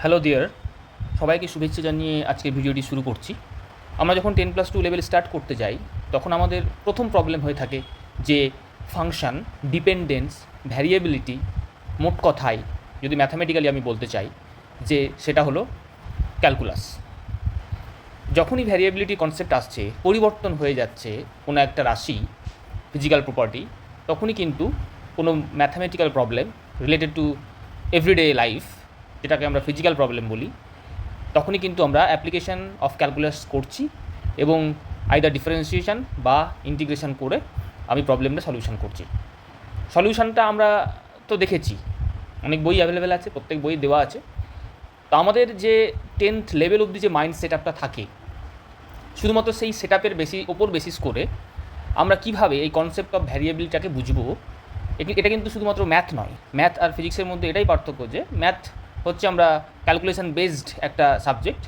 Hello dear, সবাইকে শুভেচ্ছা জানিয়ে আজকের ভিডিওটি শুরু করছি। আমরা যখন 10+2 লেভেল স্টার্ট করতে যাই তখন আমাদের প্রথম প্রবলেম হয়ে থাকে যে ফাংশন, ডিপেন্ডেন্স, ভ্যারিয়েবিলিটি, মোট কথায় যদি ম্যাথামেটিক্যালি আমি বলতে চাই যে সেটা হলো ক্যালকুলাস। যখনই ভ্যারিয়েবিলিটি কনসেপ্ট আসছে, পরিবর্তন হয়ে যাচ্ছে কোনো একটা রাশি, ফিজিক্যাল প্রপার্টি, তখনই কিন্তু কোনো mathematical problem related to everyday life, যেটাকে আমরা ফিজিক্যাল প্রবলেম বলি, তখনই কিন্তু আমরা অ্যাপ্লিকেশন অফ ক্যালকুলাস করছি এবং আইদার ডিফারেন্সিয়েশন বা ইন্টিগ্রেশন করে আমি প্রবলেমটা সলিউশন করছি। সলিউশনটা আমরা তো দেখেছি, অনেক বই অ্যাভেলেবেল আছে, প্রত্যেক বই দেওয়া আছে। তো আমাদের যে 10th লেভেল অবধি যে মাইন্ড সেট আপটা থাকে, শুধুমাত্র সেই সেট আপের ওপর বেসিস করে আমরা কীভাবে এই কনসেপ্ট অফ ভ্যারিয়েবিলিটাকে বুঝবো। এটা কিন্তু শুধুমাত্র ম্যাথ নয়, ম্যাথ আর ফিজিক্সের মধ্যে এটাই পার্থক্য যে ম্যাথ হচ্ছে আমরা ক্যালকুলেশন বেসড একটা সাবজেক্ট,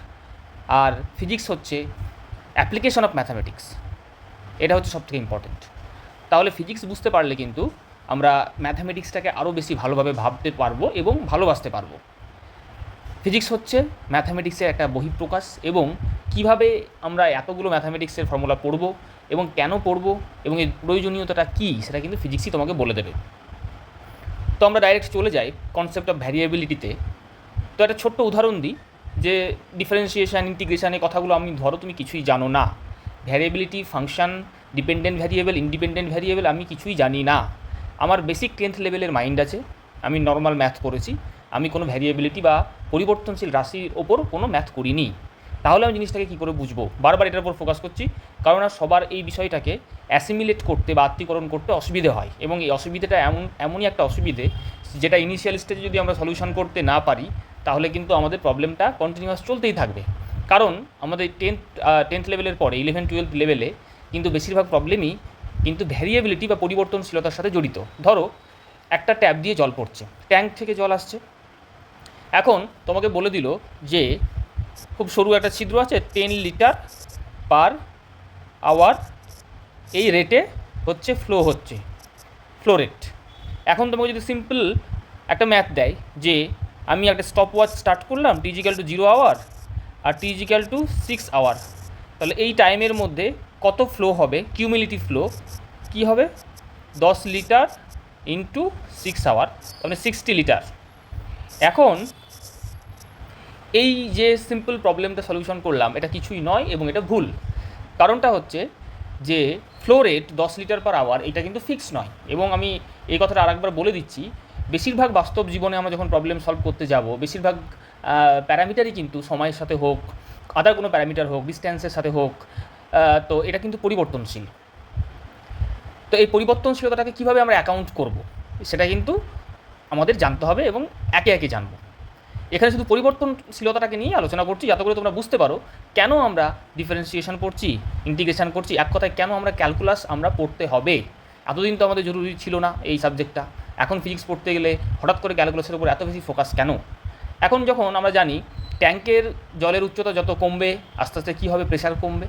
আর ফিজিক্স হচ্ছে অ্যাপ্লিকেশন অফ ম্যাথামেটিক্স। এটা হচ্ছে সবথেকে ইম্পর্টেন্ট। তাহলে ফিজিক্স বুঝতে পারলে কিন্তু আমরা ম্যাথামেটিক্সটাকে আরও বেশি ভালোভাবে ভাবতে পারবো এবং ভালোবাসতে পারবো। ফিজিক্স হচ্ছে ম্যাথামেটিক্সের একটা বহিঃপ্রকাশ, এবং কিভাবে আমরা এতগুলো ম্যাথামেটিক্সের ফর্মুলা পড়বো এবং কেন পড়বো এবং এর প্রয়োজনীয়তাটা কী, সেটা কিন্তু ফিজিক্সই তোমাকে বলে দেবে। তো আমরা ডাইরেক্ট চলে যাই কনসেপ্ট অফ ভ্যারিয়েবিলিটিতে। তো একটা ছোট্ট উদাহরণ দিই যে ডিফারেন্সিয়েশান, ইন্টিগ্রেশান, এই কথাগুলো আমি ধরো তুমি কিছুই জানো না, variability, function, dependent variable, independent variable আমি কিছুই জানি না। আমার বেসিক 10th লেভেলের মাইন্ড আছে, আমি নর্মাল ম্যাথ করেছি, আমি কোনো ভ্যারিয়েবিলিটি বা পরিবর্তনশীল রাশির ওপর কোনো ম্যাথ করিনি। তাহলে আমি জিনিসটাকে কী করে বুঝবো? বারবার এটার উপর ফোকাস করছি কারণ আর সবার এই বিষয়টাকে অ্যাসিমিলেট করতে বা আত্মীকরণ করতে অসুবিধে হয়, এবং এই অসুবিধাটা এমনই একটা অসুবিধে যেটা ইনিশিয়াল স্টেজে যদি আমরা সলিউশন করতে না পারি তাহলে কিন্তু আমাদের প্রবলেমটা কন্টিনিউয়াস চলতেই থাকবে। কারণ আমাদের টেন্থ লেভেলের পরে 11-12 লেভেলে কিন্তু বেশিরভাগ প্রবলেমই কিন্তু ভ্যারিয়েবিলিটি বা পরিবর্তনশীলতার সাথে জড়িত। ধরো একটা ট্যাপ দিয়ে জল পড়ছে, ট্যাঙ্ক থেকে জল আসছে, এখন তোমাকে বলে দিল যে খুব সরু একটা ছিদ্র আছে, 10 লিটার পার আওয়ার এই রেটে হচ্ছে ফ্লো রেট। এখন তোমাকে যদি সিম্পল একটা ম্যাথ দেয় যে আমি একটা স্টপ ওয়াচ স্টার্ট করলাম, T=0 আওয়ার আর T=6 আওয়ার, তাহলে এই টাইমের মধ্যে কত ফ্লো হবে, কিউমুলেটিভ ফ্লো কী হবে, 10 লিটার ইন্টু 6 আওয়ার, মানে 60 লিটার। এখন এই যে সিম্পল প্রবলেমটা সলিউশন করলাম, এটা কিছুই নয় এবং এটা ভুল। কারণটা হচ্ছে যে flow rate 10 litre per hour এটা কিন্তু ফিক্স নয়, এবং আমি এই কথাটা আরেকবার বলে দিচ্ছি, বেশিরভাগ বাস্তব জীবনে আমরা যখন প্রবলেম সলভ করতে যাব, বেশিরভাগ প্যারামিটারই কিন্তু সময়ের সাথে হোক, আদার কোনো প্যারামিটার হোক, ডিস্ট্যান্সের সাথে হোক, তো এটা কিন্তু পরিবর্তনশীল। তো এই পরিবর্তনশীলতাটাকে কীভাবে আমরা অ্যাকাউন্ট করব সেটা কিন্তু আমাদের জানতে হবে এবং একে একে জানবো। এখানে শুধু পরিবর্তনশীলতাটাকে নিয়ে আলোচনা করছি যাতে করে তোমরা বুঝতে পারো কেন আমরা ডিফারেন্সিয়েশন পড়ছি, ইন্টিগ্রেশন করছি, এক কথায় কেন আমরা ক্যালকুলাস আমরা পড়তে হবে। এতদিন তো আমাদের জরুরি ছিল না এই সাবজেক্টটা, এখন ফিজিক্স পড়তে গেলে হঠাৎ করে ক্যালকুলাসের উপর এত বেশি ফোকাস কেন? এখন যখন আমরা জানি ট্যাঙ্কের জলের উচ্চতা যত কমবে আস্তে আস্তে কী হবে, প্রেশার কমবে।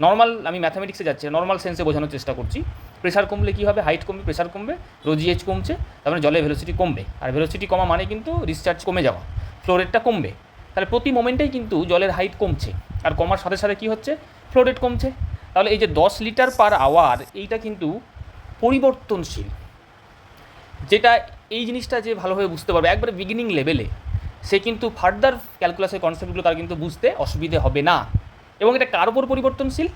নর্মাল, আমি ম্যাথামেটিক্সে যাচ্ছি, নর্মাল সেন্সে বোঝানোর চেষ্টা করছি। প্রেশার কমলে কী হবে, হাইট কমবে, প্রেশার কমবে, রোজিএইচ কমছে, তার মানে জলের ভেলোসিটি কমবে, আর ভেলোসিটি কমা মানে কিন্তু ডিসচার্জ কমে যাওয়া, ফ্লো রেটটা কমবে। তাহলে প্রতি মোমেন্টেই কিন্তু জলের হাইট কমছে, আর কমার সাথে সাথে কী হচ্ছে, ফ্লো রেট কমছে। তাহলে এই যে 10 লিটার পার আওয়ার এইটা কিন্তু পরিবর্তনশীল, যেটা এই জিনিসটা যে ভালোভাবে বুঝতে পারবে একবারে বিগিনিং লেভেলে, সে কিন্তু ফার্দার ক্যালকুলাসের কনসেপ্টগুলো তার কিন্তু বুঝতে অসুবিধে হবে না। এবং এটা কার উপর পরিবর্তনশীল?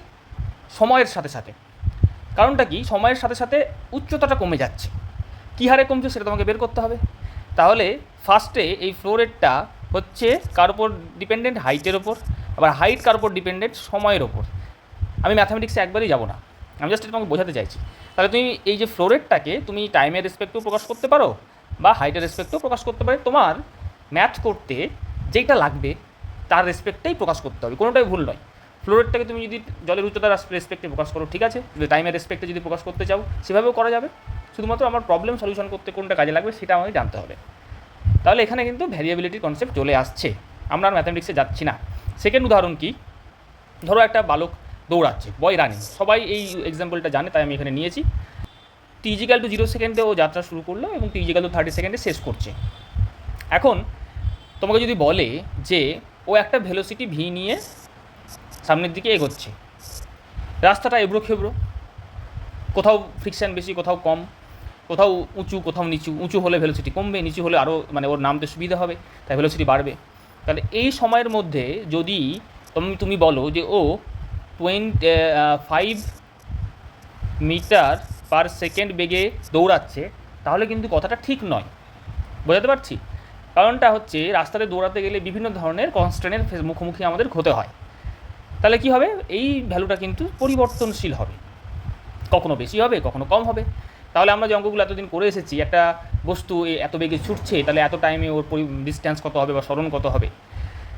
সময়ের সাথে সাথে। কারণটা কি, সময়ের সাথে সাথে উচ্চতাটা কমে যাচ্ছে, কী হারে কমছে সেটা তোমাকে বের করতে হবে। তাহলে ফার্স্টে এই ফ্লো রেটটা হচ্ছে কার উপর ডিপেন্ডেন্ট, হাইটের ওপর, আবার হাইট কার উপর ডিপেন্ডেন্ট, সময়ের ওপর। আমি ম্যাথামেটিক্সে একবারই যাব না, আমি জাস্ট এটা তোমাকে বোঝাতে চাইছি। তাহলে তুমি এই যে ফ্লো রেটটাকে তুমি টাইমের রেসপেক্টেও প্রকাশ করতে পারো বা হাইটের রেসপেক্টেও প্রকাশ করতে পারো, তোমার ম্যাথ করতে যেটা লাগবে তার রেসপেক্টেই প্রকাশ করতে হবে, কোনোটাই ভুল নয়। ফ্লো রেটটাকে তুমি যদি জলের উচ্চতার রেসপেক্টে প্রকাশ করো ঠিক আছে, যদি টাইমের রেসপেক্টে যদি প্রকাশ করতে চাও সেভাবেও করা যাবে, শুধুমাত্র আমার প্রবলেম সলিউশন করতে কোনটা কাজে লাগবে সেটা আমাকে জানতে হবে। তাহলে এখানে কিন্তু ভ্যারিয়েবিলিটির কনসেপ্ট চলে আসছে, আমরা আর ম্যাথামেটিক্সে যাচ্ছি না। সেকেন্ড উদাহরণ কি, ধরো একটা বালক দৌড়াচ্ছে, বয় রানিং, সবাই এই এক্সাম্পলটা জানে তাই আমি এখানে নিয়েছি। T=0 সেকেন্ডে ও যাত্রা শুরু করলো এবং T=30 সেকেন্ডে শেষ করছে। এখন তোমাকে যদি বলে যে ও একটা ভেলোসিটি ভি নিয়ে সামনের দিকে এগোচ্ছে, রাস্তাটা এবড়ো খেবড়ো, কোথাও ফ্রিকশান বেশি, কোথাও কম, কোথাও উঁচু, কোথাও নিচু, উঁচু হলে ভেলোসিটি কমবে, নিচু হলে আরও মানে ওর নামতে সুবিধা হবে, তাই ভেলোসিটি বাড়বে। তাহলে এই সময়ের মধ্যে যদি তুমি বলো যে ও 5 মিটার পার সেকেন্ড বেগে দৌড়াচ্ছে, তাহলে কিন্তু কথাটা ঠিক নয়। বোঝাতে পারছি? কারণটা হচ্ছে রাস্তাতে দৌড়াতে গেলে বিভিন্ন ধরনের কনস্ট্রেনের মুখোমুখি আমাদের হতে হয়। তাহলে কি হবে, এই ভ্যালুটা কিন্তু পরিবর্তনশীল হবে, কখনো বেশি হবে, কখনো কম হবে। তাহলে আমরা যে অঙ্কগুলো এতদিন করে এসেছি, একটা বস্তু এত বেগে ছুটছে, তাহলে এত টাইমে ওর ডিস্ট্যান্স কত হবে বা সরণ কত হবে,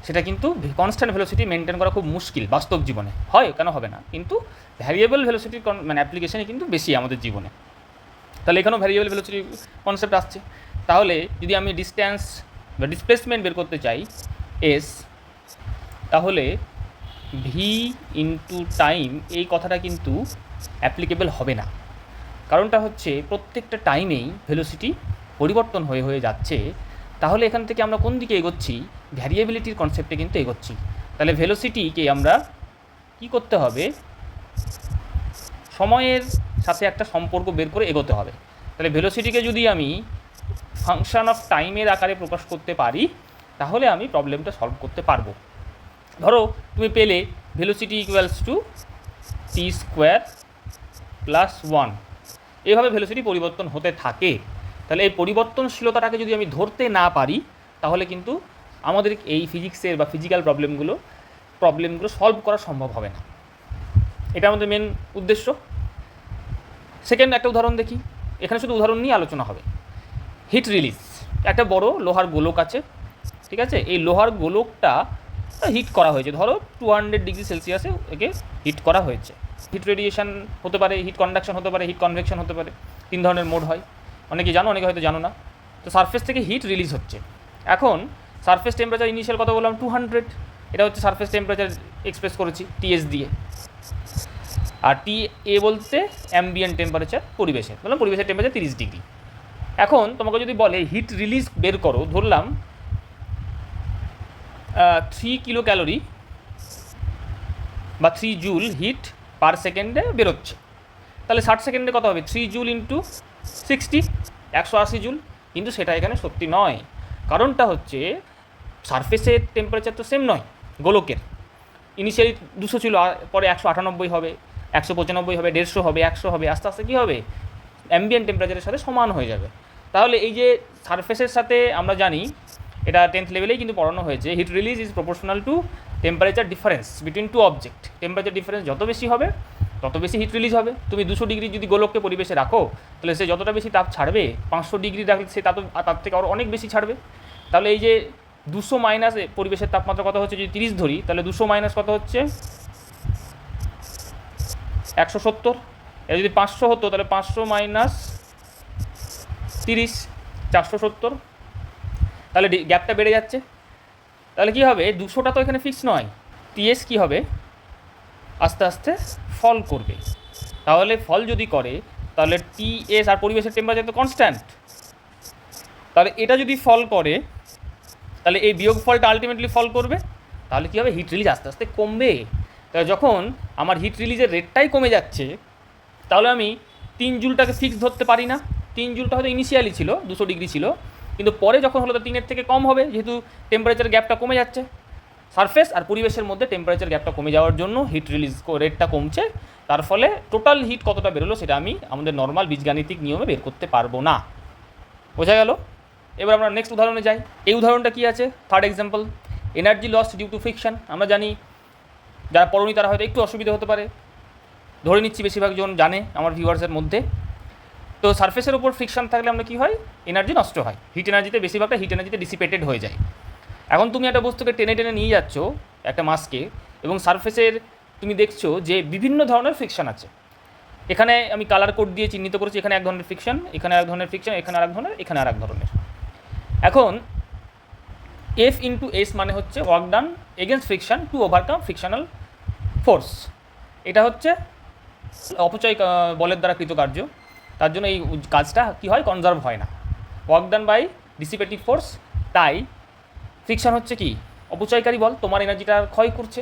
সেটা কিন্তু কনস্ট্যান্ট ভেলোসিটি মেনটেন করা খুব মুশকিল বাস্তব জীবনে। হয়, কেন হবে না, কিন্তু ভ্যারিয়েবল ভেলোসিটির মানে অ্যাপ্লিকেশনই কিন্তু বেশি আমাদের জীবনে। তাহলে এখানেও ভ্যারিয়েবল ভেলোসিটি কনসেপ্ট আসছে। তাহলে যদি আমি ডিস্ট্যান্স বা ডিসপ্লেসমেন্ট বের করতে চাই এস, তাহলে ভি ইন্টু টাইম এই কথাটা কিন্তু অ্যাপ্লিকেবল হবে না। কারণটা হচ্ছে প্রত্যেকটা টাইমেই ভেলোসিটি পরিবর্তন হয়ে হয়ে যাচ্ছে। তাহলে এখান থেকে আমরা কোন দিকে এগোচ্ছি, ভ্যারিয়েবিলিটির কনসেপ্টে কিন্তু এগোচ্ছি। তাহলে ভেলোসিটিকে আমরা কি করতে হবে, সময়ের সাথে একটা সম্পর্ক বের করে এগোতে হবে। তাহলে ভেলোসিটিকে যদি আমি ফাংশন অফ টাইমের আকারে প্রকাশ করতে পারি, তাহলে আমি প্রবলেমটা সলভ করতে পারবো। ধরো তুমি পেলে velocity equals to T square plus 1, এইভাবে ভেলোসিটি পরিবর্তন হতে থাকে। তাহলে এই পরিবর্তনশীলতাটাকে যদি আমি ধরতে না পারি, তাহলে কিন্তু আমাদের এই ফিজিক্সের বা ফিজিক্যাল প্রবলেমগুলো সলভ করা সম্ভব হবে না। এটা আমাদের মেন উদ্দেশ্য। সেকেন্ড একটা উদাহরণ দেখি, এখানে শুধু উদাহরণ নিয়ে আলোচনা হবে। হিট রিলিজ, একটা বড় লোহার গোলক আছে, ঠিক আছে, এই লোহার গোলকটা হিট করা হয়েছে, ধরো 200 ডিগ্রি সেলসিয়াসে একে হিট করা হয়েছে। হিট রেডিয়েশন হতে পারে, হিট কন্ডাকশন হতে পারে, হিট কনভেকশন হতে পারে, 3 ধরনের মোড হয়। অনেকে জানো, অনেকে হয়তো জানো না। তো সারফেস থেকে হিট রিলিজ হচ্ছে। এখন সারফেস টেম্পারেচার ইনিশিয়াল কত বললাম, 200। এটা হচ্ছে সারফেস টেম্পারেচার এক্সপ্রেস করেছি টিএস দিয়ে। আর টি এ বলতে অ্যাম্বিয়েন্ট টেম্পারেচার, পরিবেশের, বললাম পরিবেশের টেম্পারেচার 30 ডিগ্রি। এখন তোমাকে যদি বলে হিট রিলিজ বের করো, ধরলাম 3 কিলো ক্যালোরি বা 3 জুল হিট পার সেকেন্ডে বেরোচ্ছে, তাহলে 60 সেকেন্ডে কত হবে, 3 জুল ইন্টু 60, 180 জুল। কিন্তু সেটা এখানে সত্যি নয়। কারণটা হচ্ছে সারফেসের টেম্পারেচার তো সেম নয়, গোলকের ইনিশিয়ালি 200 ছিল, পরে 198 হবে, 195 হবে, 150 হবে, 100 হবে, আস্তে আস্তে কী হবে, অ্যাম্বিয়েন্ট টেম্পারেচারের সাথে সমান হয়ে যাবে। তাহলে এই যে সারফেসের সাথে আমরা জানি, এটা 10th লেভেলেই কিন্তু পড়ানো হয়েছে, heat release is proportional to temperature difference between two object. Temperature difference যত বেশি হবে, তত বেশি হিট রিলিজ হবে। তুমি 200 ডিগ্রি যদি গোলককে পরিবেশে রাখো, তাহলে সে যতটা বেশি তাপ ছাড়বে, 500 ডিগ্রি রাখলে সে তার থেকে আরও অনেক বেশি ছাড়বে। তাহলে এই যে 200 মাইনাস পরিবেশের তাপমাত্রা কত হচ্ছে, যদি 30 ধরি, তাহলে 200 মাইনাস কত হচ্ছে, 170। এটা যদি 500 হতো, তাহলে 500 মাইনাস 30, 470। তাহলে গ্যাপটা বেড়ে যাচ্ছে। তাহলে কী হবে, 200টা তো এখানে ফিক্স নয়, টিএস কী হবে, আস্তে আস্তে ফল করবে। তাহলে ফল যদি করে, তাহলে টিএস আর পরিবেশের টেম্পারেচার তো কনস্ট্যান্ট, তাহলে এটা যদি ফল করে, তাহলে এই বিয়োগ ফলটা আলটিমেটলি ফল করবে। তাহলে কী হবে, হিট রিলিজ আস্তে আস্তে কমবে। তাহলে যখন আমার হিট রিলিজের রেটটাই কমে যাচ্ছে, তাহলে আমি 3 জুলটাকে ফিক্স ধরতে পারি না। 3 জুলটা হয়তো ইনিশিয়ালি ছিল 200 ডিগ্রি ছিল, কিন্তু পরে যখন হলো তো 3-এর থেকে কম হবে, যেহেতু টেম্পারেচার গ্যাপটা কমে যাচ্ছে। সারফেস আর পরিবেশের মধ্যে টেম্পারেচার গ্যাপটা কমে যাওয়ার জন্য হিট রিলিজ রেটটা কমছে। তার ফলে টোটাল হিট কতটা বেরোলো, সেটা আমি আমাদের নর্মাল বীজগাণিতিক নিয়মে বের করতে পারবো না। বোঝা গেল? এবার আমরা নেক্সট উদাহরণে যাই। এই উদাহরণটা কী আছে, third example, energy lost due to friction. আমরা জানি, যারা পড়নি তারা হয়তো একটু অসুবিধা হতে পারে, ধরে নিচ্ছি বেশিরভাগ জন জানে আমার ভিউয়ার্সের মধ্যে। তো সারফেসের ওপর ফ্রিকশন থাকলে আমরা কী হয়, এনার্জি নষ্ট হয়, হিট এনার্জিতে, বেশিরভাগটা হিট এনার্জিতে ডিসিপেটেড হয়ে যায়। এখন তুমি একটা বস্তুকে টেনে টেনে নিয়ে যাচ্ছ, একটা মাসকে, এবং সারফেসের তুমি দেখছো যে বিভিন্ন ধরনের ফ্রিকশন আছে। এখানে আমি কালার কোড দিয়ে চিহ্নিত করেছি, এখানে এক ধরনের ফ্রিকশন, এখানে এক ধরনের ফ্রিকশন, এখানে আরেক ধরনের, এখানে আরেক ধরনের। এখন এফ ইন্টু এস মানে হচ্ছে work done against friction to overcome frictional force. এটা হচ্ছে অপচয় বলের দ্বারা কৃতকার্য, তার জন্য এই কাজটা কী হয়, কনজার্ভ হয় না, work done by dissipative force. তাই ফ্রিকশন হচ্ছে কি অপচয়কারী বল, তোমার এনার্জিটা ক্ষয় করছে।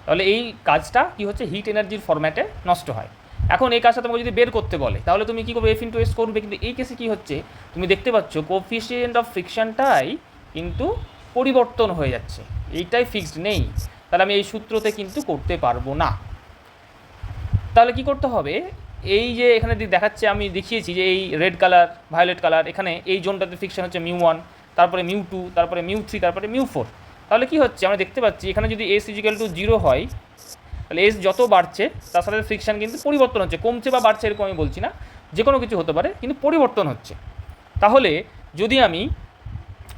তাহলে এই কাজটা কি হচ্ছে হিট এনার্জির ফরম্যাটে নষ্ট হয়। এখন এই কাজটা তোমাকে যদি বের করতে বলে তাহলে তুমি কী করবে, এফ ইন্টু এস করবে। কিন্তু এই কেসে কী হচ্ছে তুমি দেখতে পাচ্ছ কোফিশিয়েন্ট অফ ফ্রিকশনটাই কিন্তু পরিবর্তন হয়ে যাচ্ছে, এইটাই ফিক্সড নেই। তাহলে আমি এই সূত্রতে কিন্তু করতে পারবো না। তাহলে কি করতে হবে, এই যে এখানে দেখাচ্ছে আমি দেখিয়েছি যে এই রেড কালার ভায়োলেট কালার, এখানে এই জোনটাতে ফ্রিকশন হচ্ছে μ1, তারপরে μ2, তারপরে μ3, তারপরে μ4। তাহলে কি হচ্ছে আমরা দেখতে পাচ্ছি এখানে যদি এস ইজিক্যাল টু 0 হয় তাহলে এস যত বাড়ছে তার সাথে ফ্রিকশন কিন্তু পরিবর্তন হচ্ছে, কমছে বা বাড়ছে এরকম আমি বলছি না, যে কোনো কিছু হতে পারে কিন্তু পরিবর্তন হচ্ছে। তাহলে যদি আমি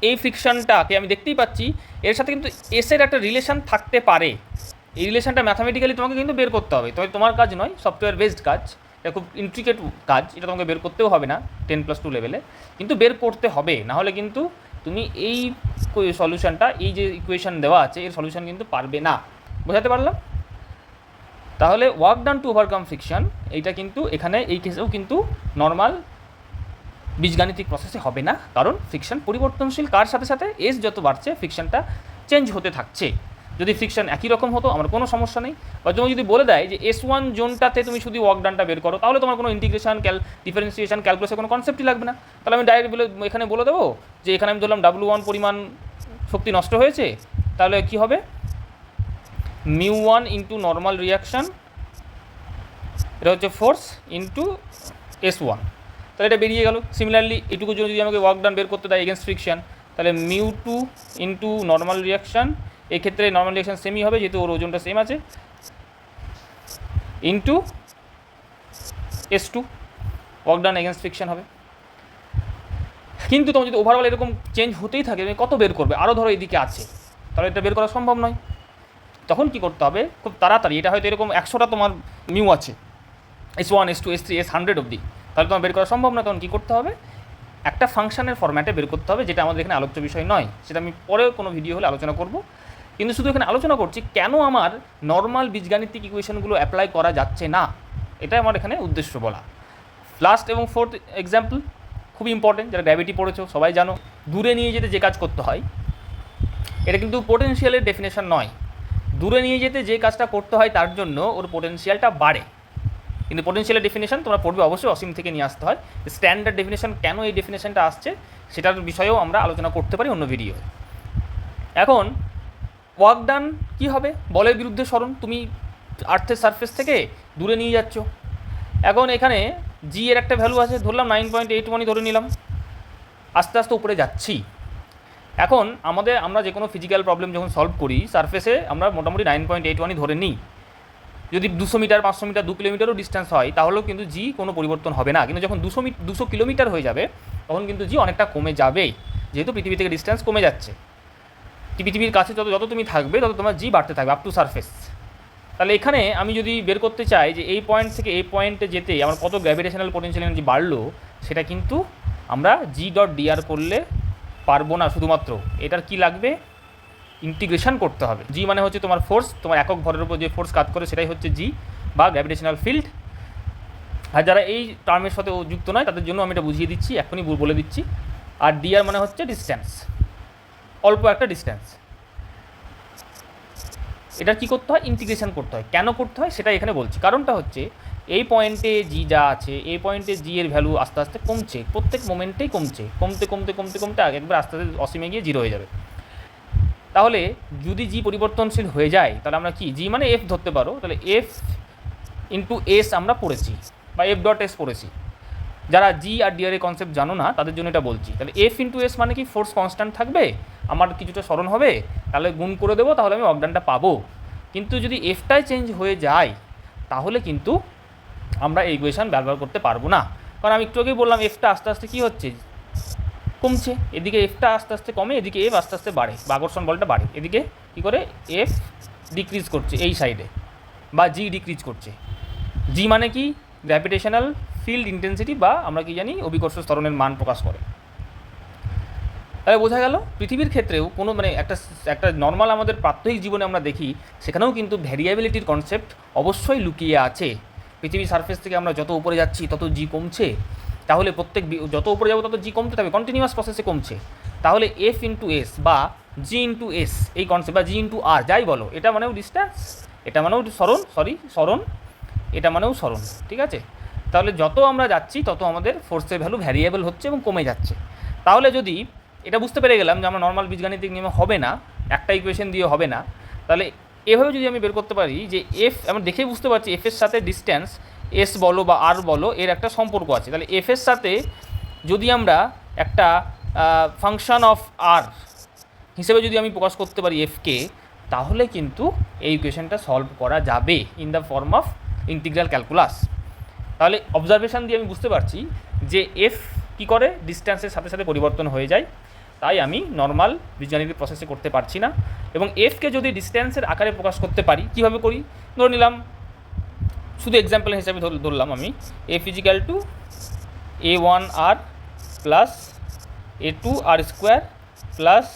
এই ফ্রিকশনটাকে আমি দেখতেই পাচ্ছি এর সাথে কিন্তু এসের একটা রিলেশন থাকতে পারে, এই রিলেশনটা ম্যাথামেটিক্যালি তোমাকে কিন্তু বের করতে হবে। তবে তোমার কাজ নয়, সফটওয়্যার বেসড কাজ, এটা খুব ইন্ট্রিকেট কাজ, এটা তোমাকে বের করতেও হবে না 10+2 লেভেলে, কিন্তু বের করতে হবে। নাহলে কিন্তু তুমি এই সলিউশনটা, এই যে ইকুয়েশন দেওয়া আছে এর সলিউশন কিন্তু পারবে না। বোঝাতে পারলাম? তাহলে work done to overcome friction, এইটা কিন্তু এখানে এই কেসেও কিন্তু নর্মাল বীজগাণিতিক প্রসেসে হবে না, কারণ ফ্রিকশন পরিবর্তনশীল, কার সাথে সাথে এস যত বাড়ছে ফ্রিকশনটা চেঞ্জ হতে থাকছে। যদি ফ্রিকশন একই রকম হতো আমার কোনো সমস্যা নেই, বা তুমি যদি বলে দেয় যে S1 জোনটাতে তুমি শুধু ওয়ার্ক ডানটা বের করো, তাহলে তোমার কোনো ইন্টিগ্রেশন ডিফারেন্সিয়েশন ক্যালকুলাসের কোনো কনসেপ্টই লাগবে না। তাহলে আমি ডাইরেক্ট এখানে বলে দেবো যে এখানে আমি ধরলাম W1 পরিমাণ শক্তি নষ্ট হয়েছে, তাহলে কি হবে μ1 ইন্টু নর্মাল রিয়াকশান, এটা হচ্ছে ফোর্স ইন্টু S1, তাহলে এটা বেরিয়ে গেল। সিমিলারলি এটুকুর জন্য যদি আমাকে ওয়ার্ক ডান বের করতে দেয় এগেনস্ট ফ্রিকশন, তাহলে μ2 ইন্টু নর্মাল রিয়াকশান, এক্ষেত্রে নর্মাল রিয়াকশান সেমই হবে যেহেতু ওর ওজনটা সেম আছে, into S2, work done against friction হবে। কিন্তু তোমার যদি ওভারঅল এরকম চেঞ্জ হতেই থাকে তুমি কত বের করবে, আরও ধরো এদিকে আছে, তাহলে এটা বের করা সম্ভব নয়। তখন কি করতে হবে খুব তাড়াতাড়ি, এটা হয়তো এরকম 100টা তোমার মিউ আছে, S1 S2 S3 S100 অবধি, তাহলে তোমার বের করা সম্ভব না। তখন কী করতে হবে, একটা ফাংশনের ফরম্যাটে বের করতে হবে, যেটা আমাদের এখানে আলোচ্য বিষয় নয়, সেটা আমি পরে কোনো ভিডিও হলে আলোচনা করব। কিন্তু শুধু এখানে আলোচনা করছি কেন আমার নর্মাল বীজগাণিতিক ইকুয়েশনগুলো অ্যাপ্লাই করা যাচ্ছে না, এটাই আমার এখানে উদ্দেশ্য বলা। লাস্ট এবং ফোর্থ এক্সাম্পল খুব ইম্পর্টেন্ট, যারা গ্র্যাভিটি পড়েছো সবাই জানো, দূরে নিয়ে যেতে যে কাজ করতে হয়, এটা কিন্তু পোটেনশিয়ালের ডেফিনেশন নয়। দূরে নিয়ে যেতে যে কাজটা করতে হয় তার জন্য ওর পোটেনশিয়ালটা বাড়ে, কিন্তু পোটেনশিয়ালের ডেফিনেশন তোমরা পড়বে অবশ্যই অসীম থেকে নিয়ে আসতে হয়। স্ট্যান্ডার্ড ডেফিনেশন কেন এই ডেফিনেশনটা আসছে সেটার বিষয়েও আমরা আলোচনা করতে পারি অন্য ভিডিও। এখন ওয়ার্ক ডান কী হবে, বলের বিরুদ্ধে সরণ, তুমি আর্থের সারফেস থেকে দূরে নিয়ে যাচ্ছ। এখন এখানে জি এর একটা ভ্যালু আছে, ধরলাম 9.81 ধরে নিলাম, আস্তে আস্তে উপরে যাচ্ছি। এখন আমরা যে কোনো ফিজিক্যাল প্রবলেম যখন সলভ করি সারফেসে আমরা মোটামুটি 9.81 ধরে নিই। যদি 200 মিটার 500 মিটার 2 কিলোমিটারও ডিস্টেন্স হয় তাহলেও কিন্তু জি কোনো পরিবর্তন হবে না। কিন্তু যখন 200 কিলোমিটার হয়ে যাবে তখন কিন্তু জি অনেকটা কমে যাবে, যেহেতু পৃথিবী থেকে ডিস্টেন্স কমে যাচ্ছে। পৃথিবীর কাছে যত তুমি থাকবে তত তোমার জি বাড়তে থাকবে আপ টু সারফেস। তাহলে এখানে আমি যদি বের করতে চাই যে এই পয়েন্ট থেকে এই পয়েন্টে যেতে আমার কত গ্র্যাভিটেশনাল পোটেনশিয়াল এনার্জি বাড়লো, সেটা কিন্তু আমরা G.dr করলে পারবো না। শুধুমাত্র এটার কি লাগবে, ইন্টিগ্রেশন করতে হবে। জি মানে হচ্ছে তোমার ফোর্স, তোমার একক ভরের উপর যে ফোর্স কাজ করে সেটাই হচ্ছে জি বা গ্র্যাভিটেশনাল ফিল্ড। আর যারা এই টার্মের সাথে যুক্ত নয় তাদের জন্য আমি এটা বুঝিয়ে দিচ্ছি, এখনই বলে দিচ্ছি। আর ডিআর মানে হচ্ছে ডিস্ট্যান্স, অল্প একটা ডিস্ট্যান্স। এটা কি করতে হয়, ইন্টিগ্রেশন করতে হয়। কেন করতে হয় সেটা এখানে বলছি। কারণটা হচ্ছে এই পয়েন্টে জি যা আছে, এই পয়েন্টে জি এর ভ্যালু আস্তে আস্তে কমছে, প্রত্যেক মোমেন্টেই কমছে, কমতে কমতে কমতে কমতে একবার আস্তে আস্তে অসীমে গিয়ে জিরো হয়ে যাবে। তাহলে যদি জি পরিবর্তনশীল হয়ে যায় তাহলে আমরা কি, জি মানে এফ ধরতে পারো, তাহলে এফ ইন্টু এস আমরা পড়েছি বা এফ ডট এস পড়েছি। যারা জি আর ডিআর এর কনসেপ্ট জানো না তাদের জন্য এটা বলছি। তাহলে এফ ইন্টু এস মানে কি, ফোর্স কনস্ট্যান্ট থাকবে, আমার কিছুটা স্মরণ হবে, তাহলে গুণ করে দেবো, তাহলে আমি ওয়ার্কডানটা পাবো। কিন্তু যদি এফটাই চেঞ্জ হয়ে যায় তাহলে কিন্তু আমরা এই ইকুয়েশন ব্যবহার করতে পারবো না। কারণ আমি একটু আগেই বললাম এফটা আস্তে আস্তে কী হচ্ছে, কমছে। এদিকে এফটা আস্তে আস্তে কমে, এদিকে এফ আস্তে আস্তে বাড়ে বা আকর্ষণ বলটা বাড়ে। এদিকে কী করে, এফ ডিক্রিজ করছে এই সাইডে বা জি ডিক্রিজ করছে। জি মানে কি, গ্র্যাভিটেশনাল ফিল্ড ইন্টেন্সিটি বা আমরা কি জানি অভিকর্ষ ত্বরণের মান প্রকাশ করে। তাহলে বোঝা গেল পৃথিবীর ক্ষেত্রেও কোনো একটা নর্মাল আমাদের প্রাত্যহিক জীবনে আমরা দেখি সেখানেও কিন্তু ভ্যারিয়েবিলিটির কনসেপ্ট অবশ্যই লুকিয়ে আছে। পৃথিবীর সারফেস থেকে আমরা যত উপরে যাচ্ছি তত জি কমছে, তাহলে যত উপরে যাবো তত জি কমতে থাকবে, কন্টিনিউয়াস প্রসেসে কমছে। তাহলে এফ ইন্টু এস বা জি ইন্টু এস এই কনসেপ্ট বা জি ইন্টু আর যাই বলো, এটা মানেও ডিস্ট্যান্স, এটা মানেও সরণ, এটা মানেও সরণ, ঠিক আছে? তাহলে যত আমরা যাচ্ছি তত আমাদের ফোর্সের ভ্যালু ভ্যারিয়েবল হচ্ছে এবং কমে যাচ্ছে। তাহলে যদি এটা বুঝতে পেরে গেলাম যে আমরা নর্মাল বীজগাণিতিক নিয়মে হবে না, একটা ইকুয়েশন দিয়ে হবে না, তাহলে এভাবে যদি আমি বের করতে পারি যে এফ, আমরা দেখেই বুঝতে পারছি এফের সাথে ডিস্ট্যান্স এস বলো বা আর বলো এর একটা সম্পর্ক আছে। তাহলে এফের সাথে যদি আমরা একটা ফাংশন অফ আর হিসেবে যদি আমি প্রকাশ করতে পারি এফকে, তাহলে কিন্তু এই ইকুয়েশনটা সলভ করা যাবে in the form of integral calculus. তাহলে অবজারভেশন দিয়ে আমি বুঝতে পারছি যে এফ কী করে ডিস্ট্যান্সের সাথে সাথে পরিবর্তন হয়ে যায়, তাই আমি নর্মাল বীজগাণিতিক প্রসেসে করতে পারছি না। এবং এফকে যদি ডিস্ট্যান্সের আকারে প্রকাশ করতে পারি, কীভাবে করি? ধরে নিলাম, শুধু এক্সাম্পল হিসাবে ধরলাম আমি F is equal to a1r plus a2r square plus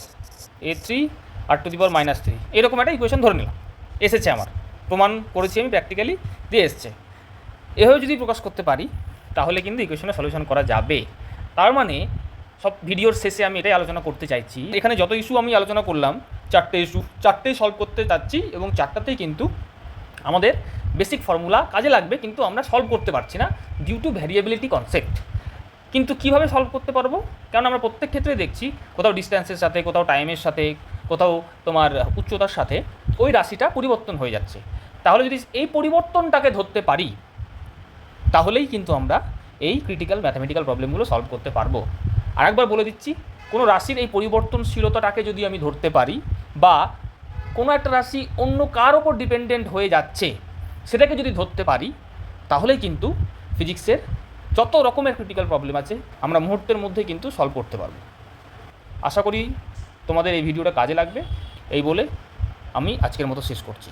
a3 r⁻³ এরকম একটা ইকুয়েশন ধরে নিলাম, এসেছে আমার, প্রমাণ করেছি আমি, প্র্যাকটিক্যালি দিয়ে এসছে। এভাবে যদি প্রকাশ করতে পারি তাহলে কিন্তু ইকুয়েশনের সলিউশন করা যাবে। তার মানে সব ভিডিওর শেষে আমি এটাই আলোচনা করতে চাইছি, এখানে যত ইস্যু আমি আলোচনা করলাম, 4টে ইস্যু, 4টেই সলভ করতে চাচ্ছি এবং 4টাতেই কিন্তু আমাদের বেসিক ফর্মুলা কাজে লাগবে, কিন্তু আমরা সলভ করতে পারছি না ডিউ টু ভ্যারিয়েবিলিটি কনসেপ্ট। কিন্তু কীভাবে সলভ করতে পারবো? কারণ আমরা প্রত্যেক ক্ষেত্রে দেখছি কোথাও ডিস্ট্যান্সের সাথে, কোথাও টাইমের সাথে, কোথাও তোমার উচ্চতার সাথে ওই রাশিটা পরিবর্তন হয়ে যাচ্ছে। তাহলে যদি এই পরিবর্তনটাকে ধরতে পারি তাহলেই কিন্তু আমরা এই ক্রিটিক্যাল ম্যাথামেটিক্যাল প্রবলেমগুলো সলভ করতে পারবো। আরেকবার বলে দিচ্ছি, কোনো রাশির এই পরিবর্তনশীলতাটাকে যদি আমি ধরতে পারি, বা কোনো একটা রাশি অন্য কার ওপর ডিপেন্ডেন্ট হয়ে যাচ্ছে সেটাকে যদি ধরতে পারি, তাহলেই কিন্তু ফিজিক্সের যত রকমের ক্রিটিক্যাল প্রবলেম আছে আমরা মুহূর্তের মধ্যে কিন্তু সলভ করতে পারবো। আশা করি তোমাদের এই ভিডিওটা কাজে লাগবে। এই বলে আমি আজকের মতো শেষ করছি।